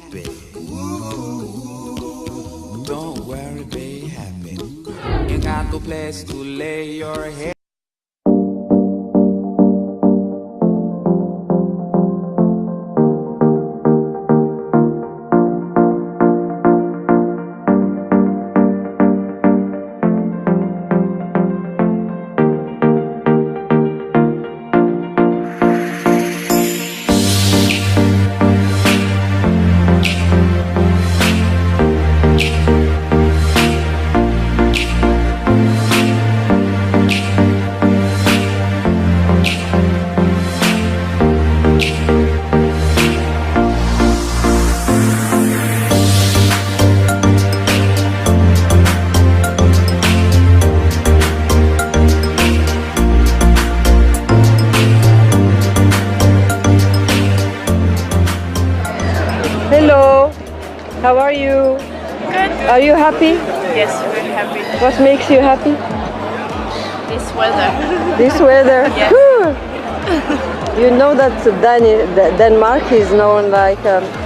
happy. Don't worry, be happy. You got no place to lay your head. Hello, how are you? Good. Are you happy? Yes, we're happy. What makes you happy? This weather. This weather? Yes. Whew. You know that Denmark is known like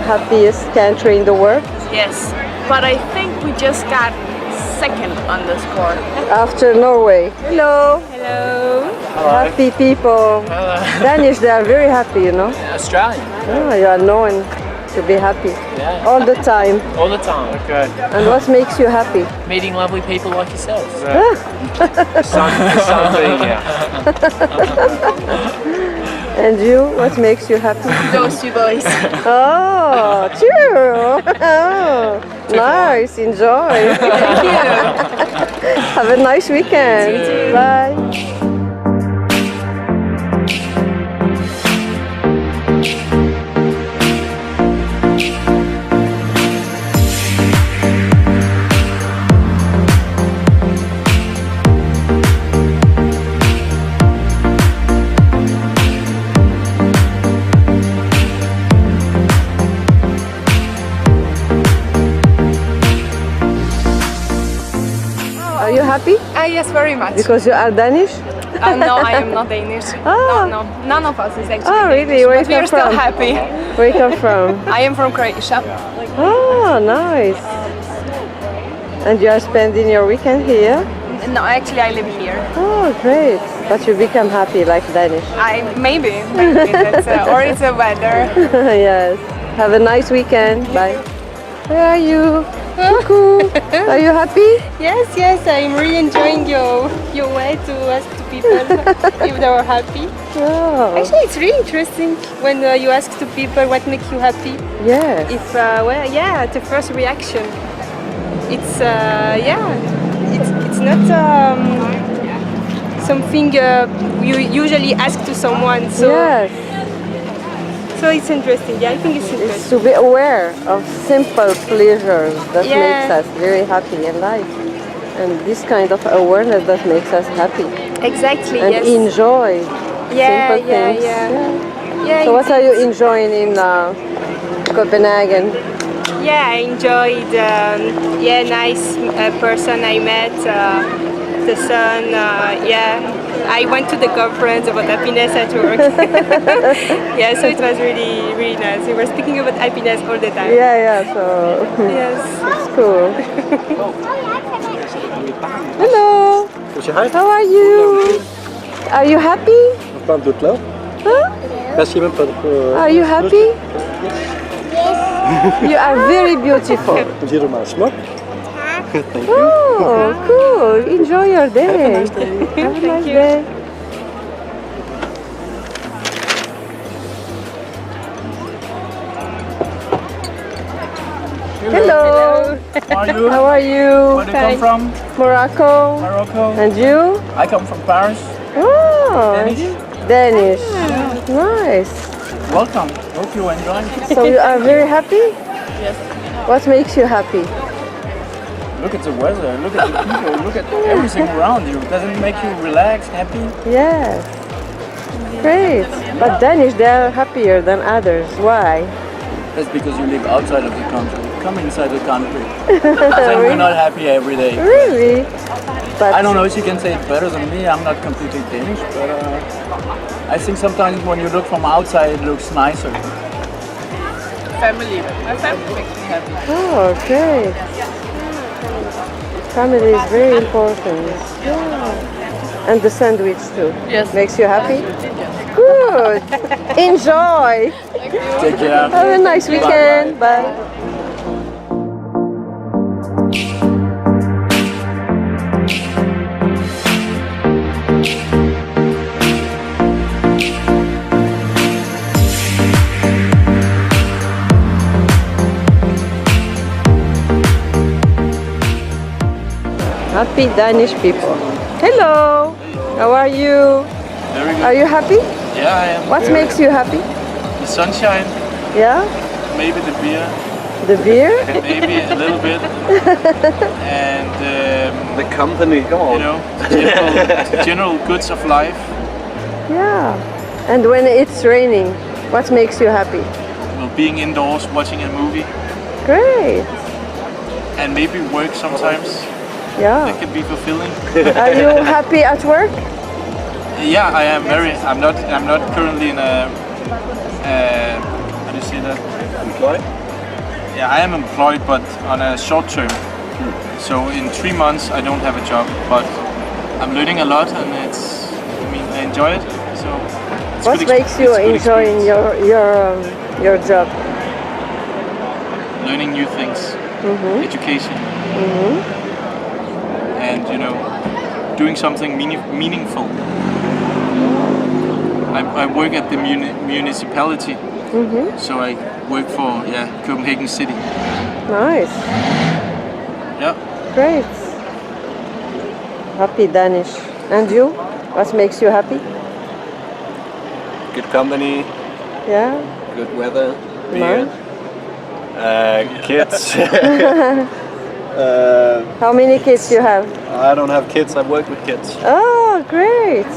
happiest country in the world? Yes, but I think we just got second on the score. After Norway. Hello. Hello. Happy people. Hello. Danish, they are very happy, you know. Australian. Oh, you are known to be happy. Yeah. All the time. All the time. Okay. And what makes you happy? Meeting lovely people like yourselves. Sun being here. And you, what makes you happy? Those two boys. Oh, true. Oh, nice. Enjoy. Thank you. Have a nice weekend. Bye. Are you happy? Yes, very much. Because you are Danish? No, I am not Danish. Ah. No, none of us is actually Oh, really? Danish, Where but you we are come still from? happy. Where you come from? I am from Croatia. Oh, nice. And you are spending your weekend here? No, actually I live here. Oh, great. But you become happy like Danish. Maybe that's, or it's the weather. Yes. Have a nice weekend. Bye. Where are you? Coucou. Are you happy? Yes, I'm really enjoying your way to ask to people if they are happy. Oh. Actually, it's really interesting when you ask to people what makes you happy. Yes. If the first reaction, it's it's not something you usually ask to someone. So Yes. so it's interesting. Yeah, I think it's It's interesting. to be aware of simple pleasures that Yeah. makes us very happy in life. And this kind of awareness that makes us happy. Exactly. And yes. enjoy Yeah, simple yeah, things. yeah. Yeah. So what are you enjoying in Copenhagen? Yeah, I enjoyed. Nice person I met. The sun. I went to the conference about happiness at work. Yeah, so it was really, really nice. We were speaking about happiness all the time. Yeah, so Yes. it's cool. Hello, how are you? Are you happy? Huh? Are you happy? You are very beautiful. Oh, cool. Enjoy your day. Have a nice day. Hello. How are you? Where do you come from? Morocco. Morocco. And you? I come from Paris. Oh, Danish. Nice. Welcome. Hope you enjoy. So you are very happy? Yes. What makes you happy? Look at the weather. Look at the people. Look at everything around you. Doesn't it make you relax, happy? Yes. Great. But Danish, they are happier than others. Why? That's because you live outside of the country. Come inside the country. Then we're not happy every day. Really? But I don't know if you can say it better than me. I'm not completely Danish, but I think sometimes when you look from outside, it looks nicer. family. My family makes me happy. Oh, great. Family is very important. Yeah. And the sandwich too. Yes. Makes you happy? Yes. Good. Enjoy. Take care. Have a nice weekend. Bye. Happy Danish people. Hello. How are you? Very good. Are you happy? Yeah, I am. What makes you happy? The sunshine, Yeah? maybe the beer, The beer? maybe a little bit, and The company, come on. you know, the general goods of life. Yeah. And when it's raining, what makes you happy? Well, being indoors, watching a movie, Great. and maybe work sometimes. Yeah. That can be fulfilling. Are you happy at work? Yeah, I am very. I'm not currently in a. How do you say that? Employed? Yeah, I am employed, but on a short term. So in 3 months, I don't have a job, but I'm learning a lot, and it's. I mean, I enjoy it. So. It's What good makes you it's good enjoy in experience. your job? Learning new things, education, and doing something meaningful. I work at the municipality, so I work for Copenhagen City. Nice. Yeah. Great. Happy Danish. And you? What makes you happy? Good company, Yeah? good weather, beer, Nice. kids. How many kids you have? I don't have kids, I work with kids. Oh, great.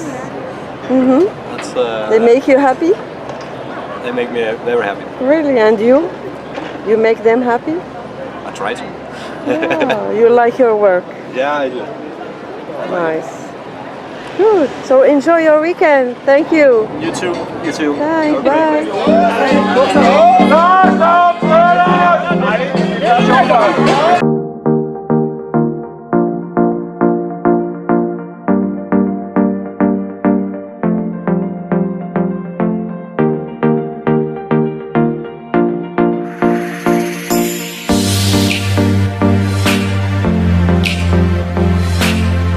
That's, They make you happy? they make me very happy. Really? And you? You make them happy? I try to. Oh, you like your work? Yeah, I do. Nice. Good. So enjoy your weekend. Thank you. You too. You too. Bye. Bye.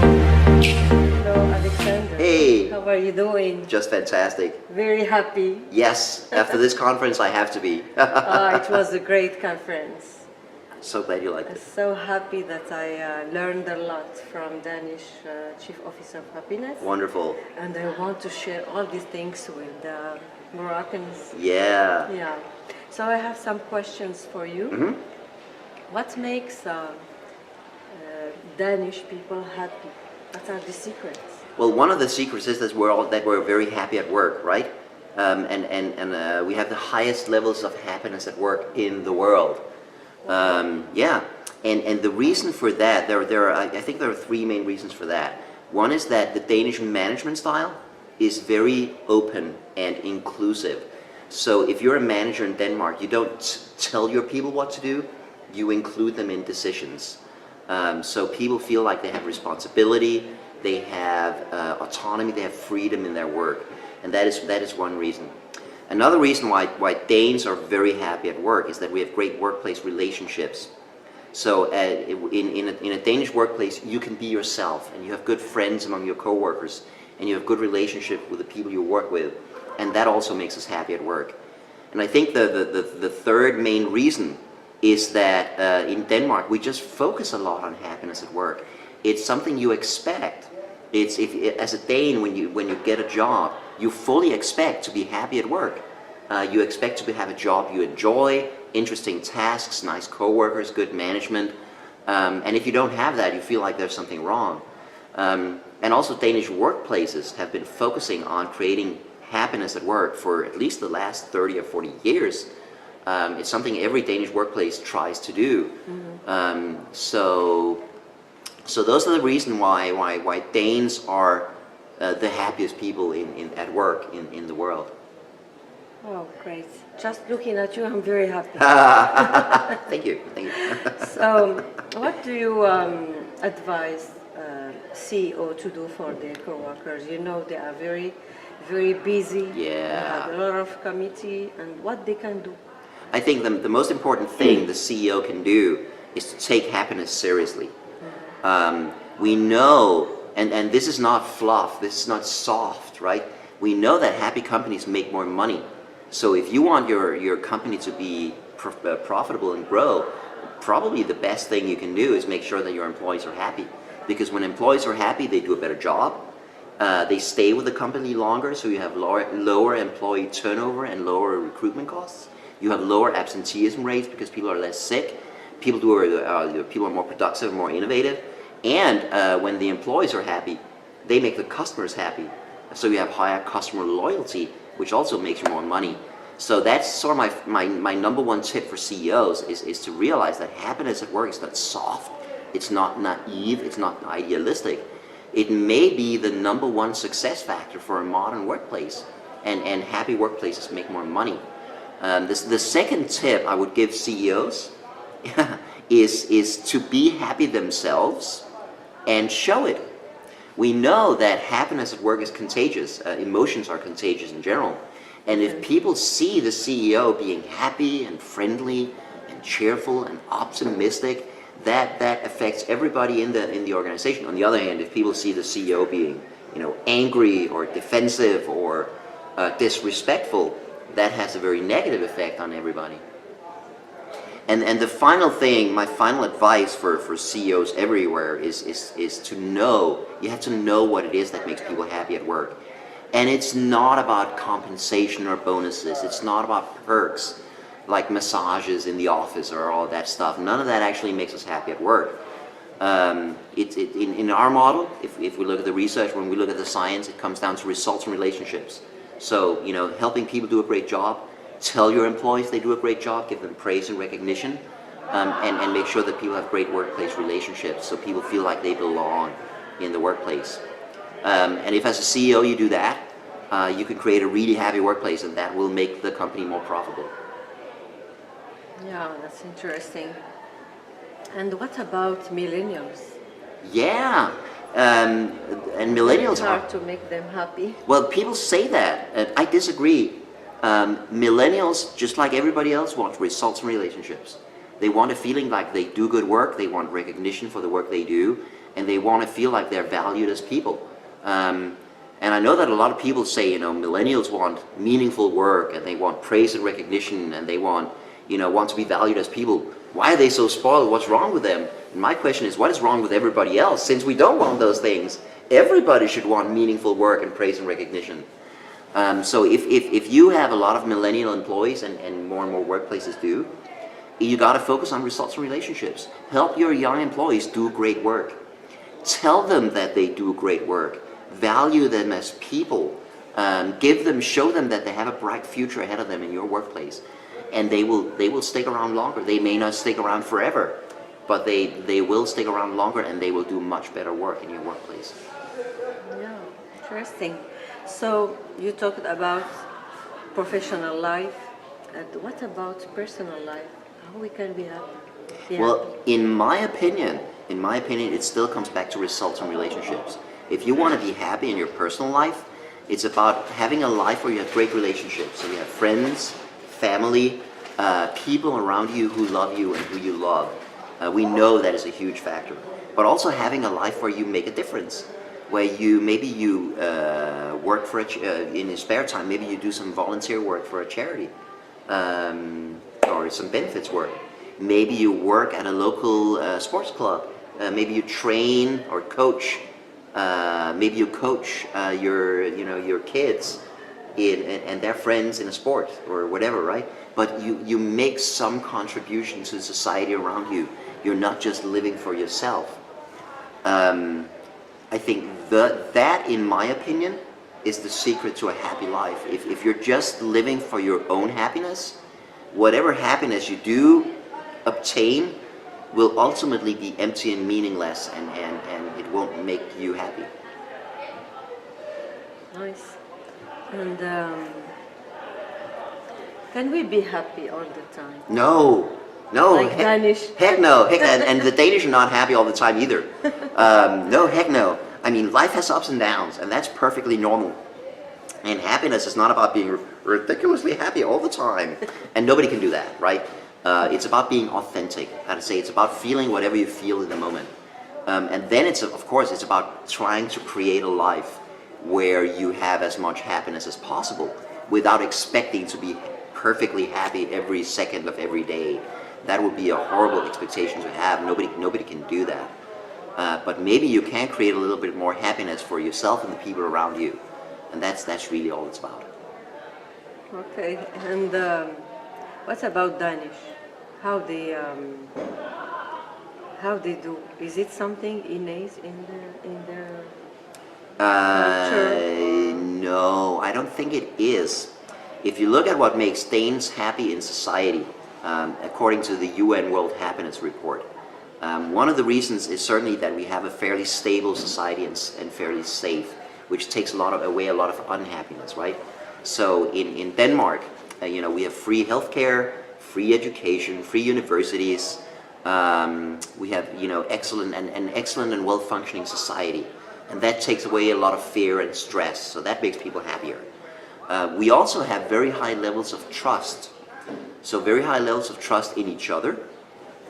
Hello, Alexander. Hey, How are you doing? just fantastic. Very happy. Yes, after this conference, I have to be. It was a great conference. So glad you liked I'm it. so happy that I learned a lot from Danish Chief Officer of Happiness. Wonderful. And I want to share all these things with Moroccans. Yeah. Yeah. So I have some questions for you. What makes Danish people happy? What are the secrets? Well, one of the secrets is that we're very happy at work, right? And we have the highest levels of happiness at work in the world. Yeah. And the reason for that, I think there are three main reasons for that. One is that the Danish management style is very open and inclusive. So if you're a manager in Denmark, you don't tell your people what to do, you include them in decisions. So people feel like they have responsibility, they have autonomy, they have freedom in their work. And that is one reason. Another reason why Danes are very happy at work is that we have great workplace relationships. So in a Danish workplace, you can be yourself, and you have good friends among your coworkers, and you have good relationship with the people you work with, and that also makes us happy at work. And I think the third main reason is that in Denmark we just focus a lot on happiness at work. It's something you expect. As a Dane, when you get a job, you fully expect to be happy at work. You expect to have a job you enjoy, interesting tasks, nice coworkers, good management. And if you don't have that, you feel like there's something wrong. And also Danish workplaces have been focusing on creating happiness at work for at least the last 30 or 40 years. It's something every Danish workplace tries to do. So those are the reasons why Danes are the happiest people at work in the world. Oh, great. Just looking at you, I'm very happy. Thank you. Thank you. So, what do you advise CEO to do for their co-workers? You know, they are very, very busy. They Yeah. have a lot of committee, and what they can do. I think the most important thing the CEO can do is to take happiness seriously. We know, and this is not fluff, this is not soft, right? We know that happy companies make more money. So if you want your company to be profitable and grow, probably the best thing you can do is make sure that your employees are happy. Because when employees are happy, they do a better job. They stay with the company longer, so you have lower employee turnover and lower recruitment costs. You have lower absenteeism rates because people are less sick. People are more productive, more innovative. And when the employees are happy, they make the customers happy. So you have higher customer loyalty, which also makes you more money. So that's sort of my number one tip for CEOs is to realize that happiness at work is not soft, it's not naive, it's not idealistic. It may be the number one success factor for a modern workplace, and happy workplaces make more money. The second tip I would give CEOs is to be happy themselves and show it. We know that happiness at work is contagious. Emotions are contagious in general. And if people see the CEO being happy and friendly and cheerful and optimistic, that affects everybody in the organization. On the other hand, if people see the CEO being, angry or defensive or disrespectful, that has a very negative effect on everybody. And the final thing, my final advice for CEOs everywhere is to know, you have to know what it is that makes people happy at work. And it's not about compensation or bonuses, it's not about perks like massages in the office or all that stuff. None of that actually makes us happy at work. In our model, if we look at the research, when we look at the science, it comes down to results and relationships. So, helping people do a great job, tell your employees they do a great job, give them praise and recognition, and make sure that people have great workplace relationships so people feel like they belong in the workplace. And if as a CEO you do that, you can create a really happy workplace, and that will make the company more profitable. Yeah, that's interesting. And what about millennials? Yeah, and millennials It's hard to make them happy. Well, people say that, and I disagree. Millennials, just like everybody else, want results and relationships. They want a feeling like they do good work, they want recognition for the work they do, and they want to feel like they're valued as people. And I know that a lot of people say, millennials want meaningful work, and they want praise and recognition, and they want to be valued as people. Why are they so spoiled? What's wrong with them? And my question is, what is wrong with everybody else? Since we don't want those things, everybody should want meaningful work and praise and recognition. So if you have a lot of millennial employees, and more workplaces do, you got to focus on results and relationships. Help your young employees do great work. Tell them that they do great work. Value them as people. Show them that they have a bright future ahead of them in your workplace. And they will stick around longer. They may not stick around forever, but they will stick around longer, and they will do much better work in your workplace. Yeah, interesting. So you talked about professional life, and what about personal life? How we can be happy? Well, in my opinion, it still comes back to results and relationships. If you want to be happy in your personal life, it's about having a life where you have great relationships. So you have friends, family, people around you who love you and who you love. We know that is a huge factor. But also having a life where you make a difference, where you work for in your spare time. Maybe you do some volunteer work for a charity, or some benefits work. Maybe you work at a local sports club. Maybe you train or coach. Maybe you coach your kids and their friends in a sport or whatever, right? But you make some contribution to the society around you. You're not just living for yourself. I think that, in my opinion, is the secret to a happy life. If you're just living for your own happiness, whatever happiness you do obtain will ultimately be empty and meaningless, and it won't make you happy. Nice. And Can we be happy all the time? No, no. Like Danish. Heck no. Heck, and the Danish are not happy all the time either. No, heck no. I mean, life has ups and downs, and that's perfectly normal. And happiness is not about being ridiculously happy all the time. And nobody can do that, right? It's about being authentic. How to say, it's about feeling whatever you feel in the moment. And then it's, of course, it's about trying to create a life where you have as much happiness as possible without expecting to be perfectly happy every second of every day. That would be a horrible expectation to have. Nobody can do that. But maybe you can create a little bit more happiness for yourself and the people around you. And that's really all it's about. Okay, and what about Danish? How they do? Is it something innate in their culture? No, I don't think it is. If you look at what makes Danes happy in society, according to the UN World Happiness Report, one of the reasons is certainly that we have a fairly stable society and fairly safe, which takes away a lot of unhappiness, right? So in Denmark, we have free healthcare, free education, free universities. We have excellent and well-functioning society, and that takes away a lot of fear and stress. So that makes people happier. We also have very high levels of trust. So very high levels of trust in each other,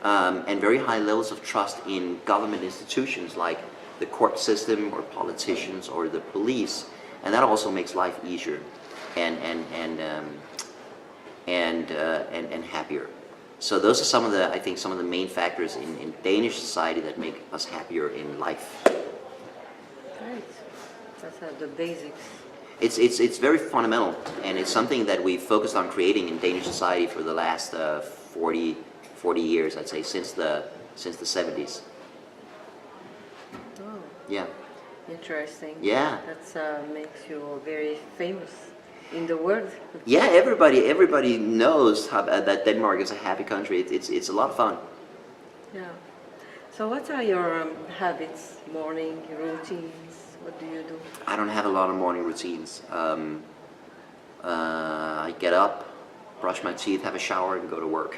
and very high levels of trust in government institutions like the court system or politicians or the police, and that also makes life easier and happier. So those are some of the main factors in Danish society that make us happier in life. Right, that's the basics. It's very fundamental, and it's something that we've focused on creating in Danish society for the last 40 years, I'd say, since the 70s. Oh, Yeah. interesting. Yeah. That makes you very famous in the world. Yeah, everybody knows that Denmark is a happy country. It's a lot of fun. Yeah. So what are your habits, morning routines? What do you do? I don't have a lot of morning routines. I get up, brush my teeth, have a shower, and go to work.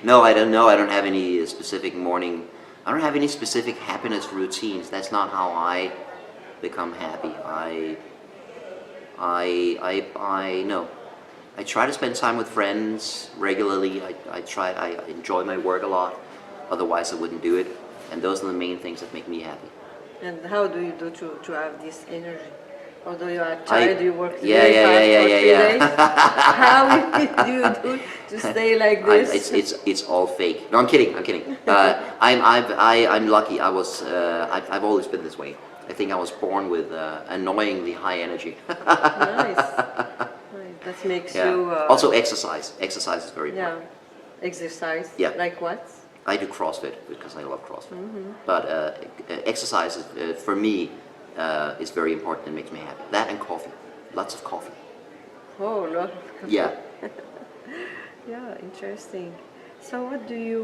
No, I don't know. I don't have any specific morning. I don't have any specific happiness routines. That's not how I become happy. No. I try to spend time with friends regularly. I enjoy my work a lot. Otherwise, I wouldn't do it. And those are the main things that make me happy. And how do you do to have this energy? Although you are tired, you work very fast for 3 days. How do you do to stay like this? It's all fake. No, I'm kidding. I'm lucky. I've always been this way. I think I was born with annoyingly high energy. Nice. That makes you... also exercise. Exercise is very important. Yeah. Exercise? Yeah. Like what? I do CrossFit because I love CrossFit. But exercise, for me, is very important and makes me happy. That and coffee. Lots of coffee. Oh, Lord. Yeah. Yeah, interesting. So what do you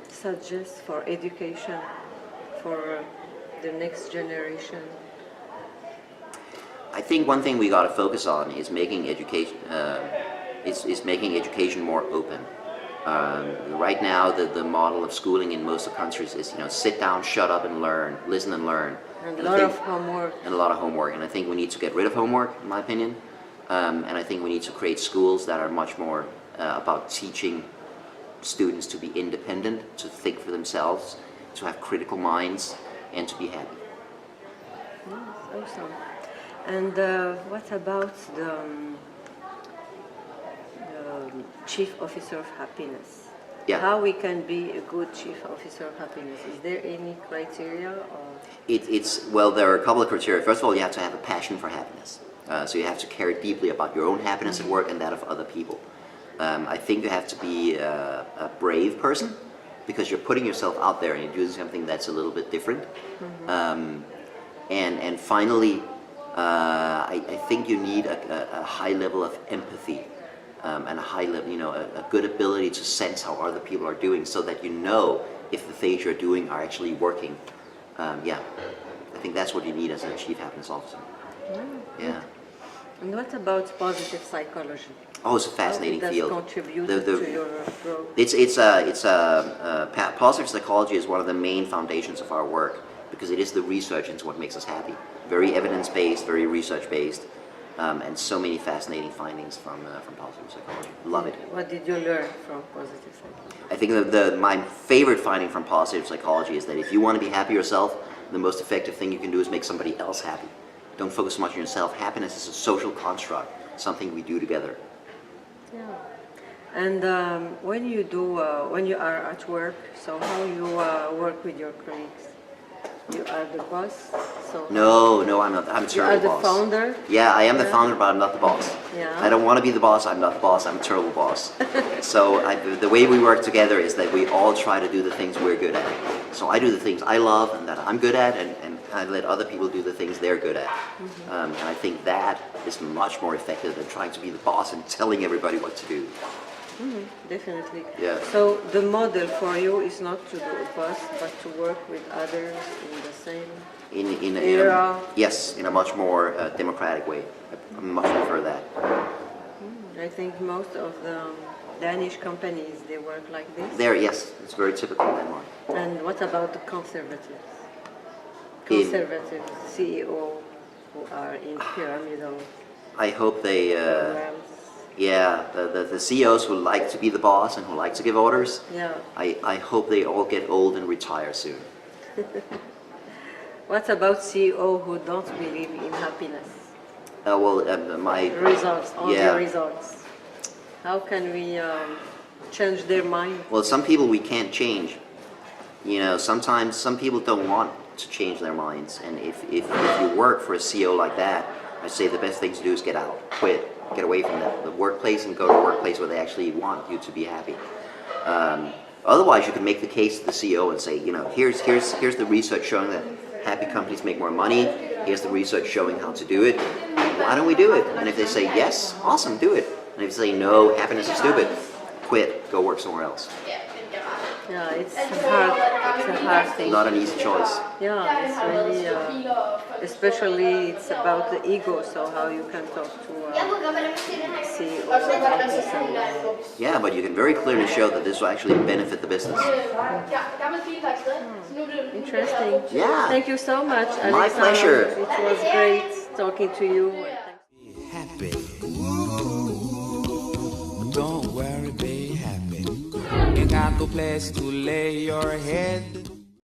suggest for education for the next generation? I think one thing we got to focus on is making education making education more open. Right now, the model of schooling in most of countries is sit down, shut up, and learn, listen and learn. And a lot of homework. And a lot of homework. And I think we need to get rid of homework, in my opinion. And I think we need to create schools that are much more about teaching students to be independent, to think for themselves, to have critical minds, and to be happy. Awesome. And what about the Chief Officer of Happiness? Yeah. How we can be a good Chief Officer of Happiness? Is there any criteria? Or? There are a couple of criteria. First of all, you have to have a passion for happiness. So you have to care deeply about your own happiness at work and that of other people. I think you have to be a brave person because you're putting yourself out there and you're doing something that's a little bit different. And finally, I think you need a high level of empathy and a high level, a good ability to sense how other people are doing, so that you know if the things you're doing are actually working. I think that's what you need as a Chief Happiness Officer. Yeah. And what about positive psychology? Oh, it's a fascinating How it field. does contribute The- the- to your growth? Positive psychology is one of the main foundations of our work because it is the research into what makes us happy. Very evidence-based, very research-based, and so many fascinating findings from positive psychology. Love it. What did you learn from positive psychology? I think my favorite finding from positive psychology is that if you want to be happy yourself, the most effective thing you can do is make somebody else happy. Don't focus so much on yourself. Happiness is a social construct, something we do together. Yeah. And when you are at work, so how you work with your colleagues? You are the boss, so No, I'm not. I'm a you are terrible the boss. founder. Yeah, I am the Yeah. founder, but I'm not the boss. Yeah. I don't want to be the boss. I'm not the boss. I'm a terrible boss. So the way we work together is that we all try to do the things we're good at. So I do the things I love and that I'm good at, and I let other people do the things they're good at. Mm-hmm. And I think that is much more effective than trying to be the boss and telling everybody what to do. Definitely. Yeah. So the model for you is not to do a boss, but to work with others in the same. In yes, in a much more democratic way. I much prefer that. I think most of the Danish companies, they work like this. There, yes, it's very typical in Denmark. And what about the conservatives? In- Conservative CEO who are in pyramidal I hope they, programs. yeah, the CEOs who like to be the boss and who like to give orders, Yeah. I hope they all get old and retire soon. What about CEO who don't believe in happiness? My Results, only Yeah. results. How can we change their mind? well, some people we can't change. You know, sometimes some people don't want to change their minds, and if you work for a CEO like that, I say the best thing to do is get out, quit, get away from the workplace, and go to a workplace where they actually want you to be happy. Otherwise, you can make the case to the CEO and say, you know, here's the research showing that happy companies make more money. Here's the research showing how to do it. Why don't we do it? And if they say yes, awesome, do it. And if they say no, happiness is stupid, quit, go work somewhere else. Yeah, it's a hard thing. Not an easy choice. Yeah, it's really, especially it's about the ego, so how you can talk to CEO about this and Yeah, but you can very clearly show that this will actually benefit the business. interesting. Yeah. Thank you so much, My Alexander. pleasure. It was great talking to you. Happy. Don't worry, be happy. Ain't got no place to lay your head.